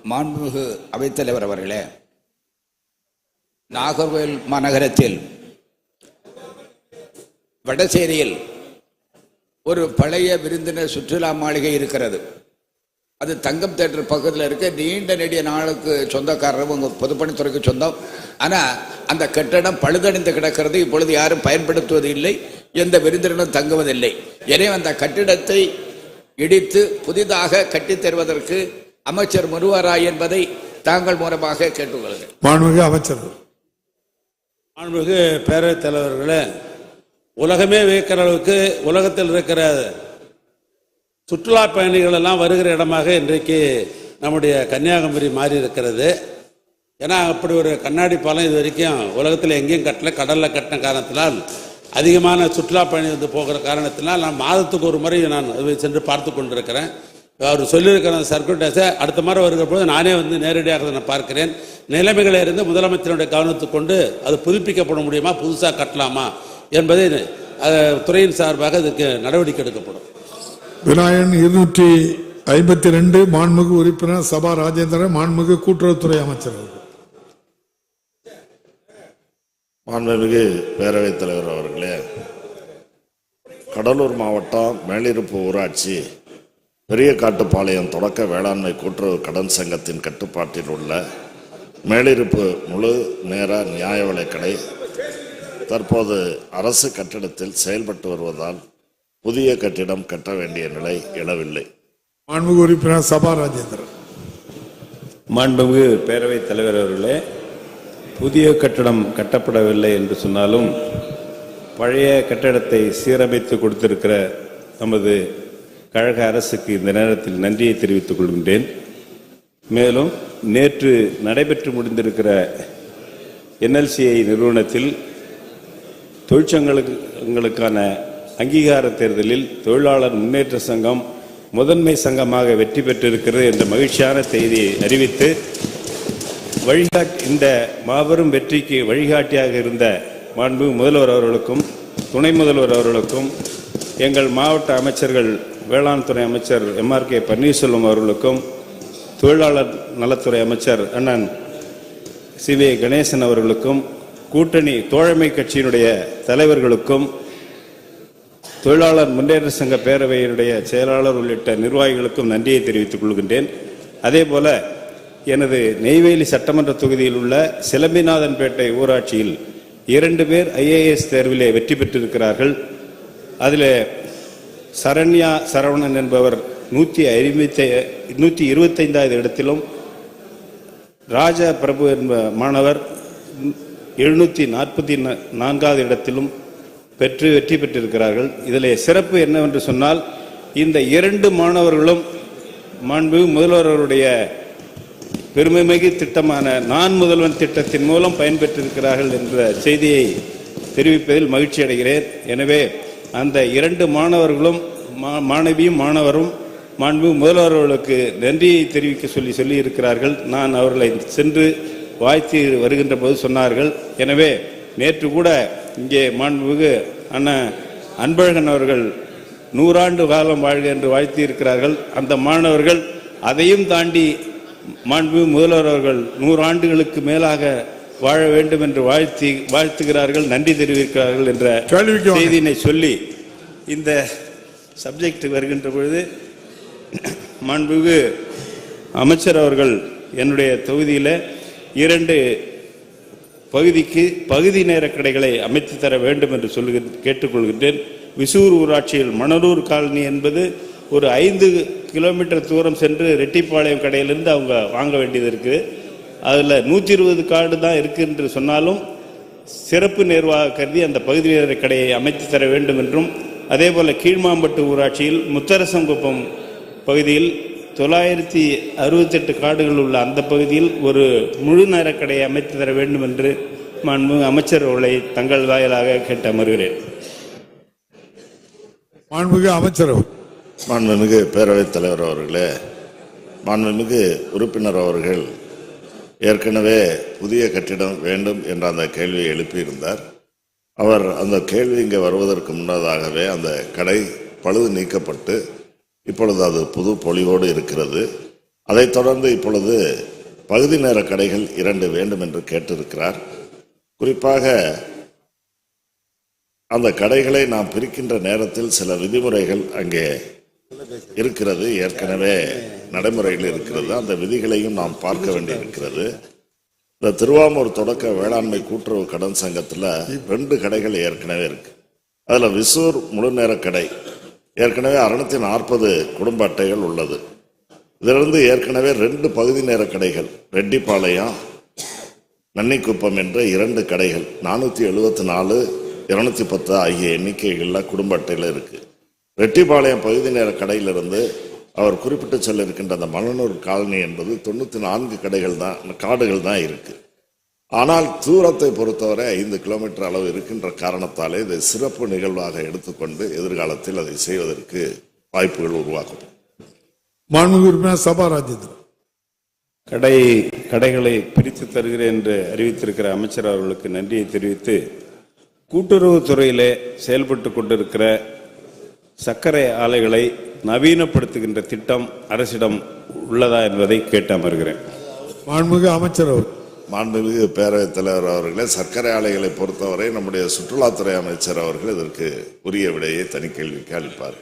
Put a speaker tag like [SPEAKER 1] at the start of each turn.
[SPEAKER 1] மாண்புமிகு அவைத்தலைவர் அவர்களே, நாகர்கோவில் மாநகரத்தில் வடசேரியில் ஒரு பழைய விருந்தினர் சுற்றுலா மாளிகை இருக்கிறது. அது தங்கம் தேட்டர் பக்கத்தில் இருக்க நீண்ட நெடிய நாளுக்கு சொந்தக்காரர், உங்கள் பொதுப்பணித்துறைக்கு சொந்தம். ஆனால் அந்த கட்டடம் பழுதடைந்து கிடக்கிறது. இப்பொழுது யாரும் பயன்படுத்துவது இல்லை, எந்த விருந்தினரும் தங்குவதில்லை. எனவே அந்த கட்டிடத்தை இடித்து புதிதாக கட்டித் தருவதற்கு அமைச்சர் முன்வரா என்பதை தாங்கள் மூலமாக கேட்டுக்கொள்கிறேன்.
[SPEAKER 2] மாண்புமிகு அமைச்சர்.
[SPEAKER 3] மாண்புமிகு பேரவைத் தலைவர்களே, உலகமே வியக்கிற அளவுக்கு உலகத்தில் இருக்கிற சுற்றுலா பயணிகள் எல்லாம் வருகிற இடமாக இன்றைக்கு நம்முடைய கன்னியாகுமரி மாறி இருக்கிறது. ஏன்னா அப்படி ஒரு கண்ணாடி பாலம் இது வரைக்கும் உலகத்தில் எங்கேயும் கட்டல. கடலில் கட்டின காரணத்தினால் அதிகமான சுற்றுலா பயணி வந்து போகிற காரணத்தினால் நான் மாதத்துக்கு ஒரு முறை நான் சென்று பார்த்து கொண்டிருக்கிறேன். அவர் சொல்லியிருக்கிற சர்க்குலேட்டர்ஸை அடுத்த முறை வருகிற போது நானே வந்து நேரடியாக நான் பார்க்கிறேன். நிலைமைகளை இருந்து முதலமைச்சருடைய கவனத்துக்கு கொண்டு அது புதுப்பிக்கப்பட முடியுமா, புதுசாக கட்டலாமா என்பதை துறையின் சார்பாக இதற்கு நடவடிக்கை எடுக்கப்படும்.
[SPEAKER 2] விநாயகன் 252 மாண்புமிகு உறுப்பினர் சபா ராஜேந்திரன், மாண்புமிகு கூட்டுறவுத்துறை அமைச்சர்.
[SPEAKER 4] மாண்புமிகு பேரவைத் தலைவர் அவர்களே, கடலூர் மாவட்டம் மேலிருப்பு ஊராட்சி பெரிய காட்டுப்பாளையம் தொடக்க வேளாண்மை கூட்டுறவு கடன் சங்கத்தின் கட்டுப்பாட்டில் உள்ள மேலிருப்பு முழு நேர நியாய விலைக்கடை தற்போது அரசு கட்டிடத்தில் செயல்பட்டு வருவதால் புதிய கட்டிடம் கட்ட வேண்டிய நிலை எழவில்லை.
[SPEAKER 2] மாண்புமிகு உறுப்பினர் சபா ராஜேந்திரன்.
[SPEAKER 5] மாண்புமிகு பேரவைத் தலைவர் அவர்களே, புதிய கட்டடம் கட்டப்படவில்லை என்று சொன்னாலும் பழைய கட்டடத்தை சீரமைத்து கொடுத்திருக்கிற நமது கழக அரசுக்கு இந்த நேரத்தில் நன்றியை தெரிவித்துக் கொள்கின்றேன். மேலும் நேற்று நடைபெற்று முடிந்திருக்கிற NLCI நிறுவனத்தில் தொழிற்சங்கங்களுக்கான அங்கீகார தேர்தலில் தொழிலாளர் முன்னேற்ற சங்கம் முதன்மை சங்கமாக வெற்றி பெற்றிருக்கிறது என்ற மகிழ்ச்சியான செய்தியை அறிவித்து இந்த மாபெரும் வெற்றிக்கு வழிகாட்டியாக இருந்த மாண்பு முதல்வர் அவர்களுக்கும் துணை முதல்வர் அவர்களுக்கும் எங்கள் மாவட்ட அமைச்சர்கள் வேளாண் துறை அமைச்சர் MRK பன்னீர்செல்வம் அவர்களுக்கும் தொழிலாளர் நலத்துறை அமைச்சர் அண்ணன் CV கணேசன் அவர்களுக்கும் கூட்டணி தோழமை கட்சியினுடைய தலைவர்களுக்கும் தொழிலாளர் முன்னேற்ற சங்க பேரவையினுடைய செயலாளர் உள்ளிட்ட நிர்வாகிகளுக்கும் நன்றியை தெரிவித்துக் கொள்கின்றேன். அதே போல எனது நெய்வேலி சட்டமன்ற தொகுதியில் உள்ள சிலம்பிநாதன்பேட்டை ஊராட்சியில் 2 பேர் IAS தேர்விலே வெற்றி பெற்றிருக்கிறார்கள். அதில் சரண்யா சரவணன் என்பவர் 125வது இடத்திலும், ராஜ பிரபு என்ப மாணவர் 744வது இடத்திலும் வெற்றி பெற்றிருக்கிறார்கள். இதில் சிறப்பு என்னவென்று சொன்னால், இந்த 2 மாணவர்களும் மாண்பு முதல்வர்களுடைய பெருமைமிகு திட்டமான நான் முதல்வன் திட்டத்தின் மூலம் பயன்பெற்றிருக்கிறார்கள் என்ற செய்தியை தெரிவிப்பதில் மகிழ்ச்சி அடைகிறேன். எனவே அந்த 2 மாணவர்களும் மாணவியும் மாணவரும் மாண்பு முதல்வர்களுக்கு நன்றியை தெரிவிக்க சொல்லி இருக்கிறார்கள். நான் அவர்களை சென்று வாழ்த்தி வருகின்ற போது சொன்னார்கள். எனவே நேற்று கூட இங்கே மாண்புமிகு அண்ணன் அன்பழகன் அவர்கள் 100 ஆண்டு காலம் வாழ்க என்று வாழ்த்தி இருக்கிறார்கள். அந்த மாணவர்கள் அதையும் தாண்டி மாண்பு முதல்வர் அவர்கள் 100 ஆண்டுகளுக்கு மேலாக வாழ வேண்டும் என்று வாழ்த்துகிறார்கள், நன்றி தெரிவிக்கிறார்கள் என்ற செய்தியினை சொல்லி இந்த சப்ஜெக்ட் வருகின்ற பொழுது மாண்புமிகு அமைச்சர் அவர்கள் என்னுடைய தொகுதியில் 2 பகுதிக்கு பகுதி நேர கடைகளை அமைத்து தர வேண்டும் என்று கேட்டுக்கொள்கின்றேன். விசூர் ஊராட்சியில் மணலூர் காலனி என்பது ஒரு 5 கிலோமீட்டர் தூரம் சென்று ரெட்டிப்பாளையம் கடையிலிருந்து அவங்க வாங்க வேண்டியது இருக்குது. அதில் 120 கார்டு தான் இருக்குது என்று சொன்னாலும் சிறப்பு நிர்வாக கருதி அந்த பகுதி நேர கடையை அமைத்து தர வேண்டும் என்றும், அதே போல் கீழ்மாம்பட்டு ஊராட்சியில் முத்தரசங்குப்பம் பகுதியில் 968 கார்டுகள் உள்ள அந்த பகுதியில் ஒரு முழு நேர கடையை அமைத்து தர வேண்டும் என்று மாண்புமிகு அமைச்சர் அவர்களை தங்கள் வாயிலாக கேட்டு அமர்கிறேன்.
[SPEAKER 2] மாண்புமிகு அமைச்சர்.
[SPEAKER 4] மாண்புமிகு பேரவைத் தலைவர் அவர்களே, மாண்புமிகு உறுப்பினர் அவர்கள் ஏற்கனவே புதிய கட்டிடம் வேண்டும் என்ற அந்த கேள்வியை எழுப்பியிருந்தார். அவர் அந்த கேள்வி இங்கே வருவதற்கு முன்னதாகவே அந்த கடை பழுது நீக்கப்பட்டு இப்பொழுது அது புது பொலிவோடு இருக்கிறது. அதைத் தொடர்ந்து இப்பொழுது பகுதி நேர கடைகள் 2 வேண்டும் என்று கேட்டிருக்கிறார். குறிப்பாக அந்த கடைகளை நாம் பிரிக்கின்ற நேரத்தில் சில விதிமுறைகள் அங்கே இருக்கிறது, ஏற்கனவே நடைமுறையில் இருக்கிறது. அந்த விதிகளையும் நாம் பார்க்க வேண்டியிருக்கிறது. இந்த திருவாமூர் தொடக்க வேளாண்மை கூட்டுறவு கடன் சங்கத்தில் 2 கடைகள் ஏற்கனவே இருக்கு. அதுல விசூர் முழு நேர கடை ஏற்கனவே 640 குடும்ப அட்டைகள் உள்ளது. இதிலிருந்து ஏற்கனவே 2 பகுதி நேர கடைகள் ரெட்டிப்பாளையம் நன்னிக்குப்பம் என்ற 2 கடைகள் 474 210 ஆகிய எண்ணிக்கைகளில் குடும்ப அட்டையில் இருக்கு. ரெட்டிப்பாளையம் பகுதி நேர கடையிலிருந்து அவர் குறிப்பிட்டு சொல்லியிருக்கின்ற அந்த மணனூர் காலனி என்பது 94 காடுகள் தான் இருக்கு. ஆனால் தூரத்தை பொறுத்தவரை 5 கிலோமீட்டர் அளவு இருக்கின்ற காரணத்தாலே இதை சிறப்பு நிகழ்வாக எடுத்துக்கொண்டு எதிர்காலத்தில் அதை செய்வதற்கு வாய்ப்புகள் உருவாக்கும்.
[SPEAKER 2] மாண்புமிகு உறுப்பினர் சபா ராஜேந்திரன்.
[SPEAKER 5] கடைகளை பிரித்து தருகிறேன் என்று அறிவித்திருக்கிற அமைச்சர் அவர்களுக்கு நன்றியை தெரிவித்து, கூட்டுறவுத்துறையிலே செயல்பட்டு கொண்டிருக்கிற சர்க்கரை ஆலைகளை நவீனப்படுத்துகின்ற திட்டம் அரசிடம் உள்ளதா என்பதை கேட்டு அமர்கிறேன்.
[SPEAKER 2] மாண்புமிகு அமைச்சர் அவர்.
[SPEAKER 4] மாண்புமிகு பேரவைத் தலைவர் அவர்களே, சர்க்கரை ஆலைகளை பொறுத்தவரை நம்முடைய சுற்றுலாத்துறை அமைச்சர் அவர்கள் இதற்கு உரிய விடையை தனி கேள்விக்கு அளிப்பார்.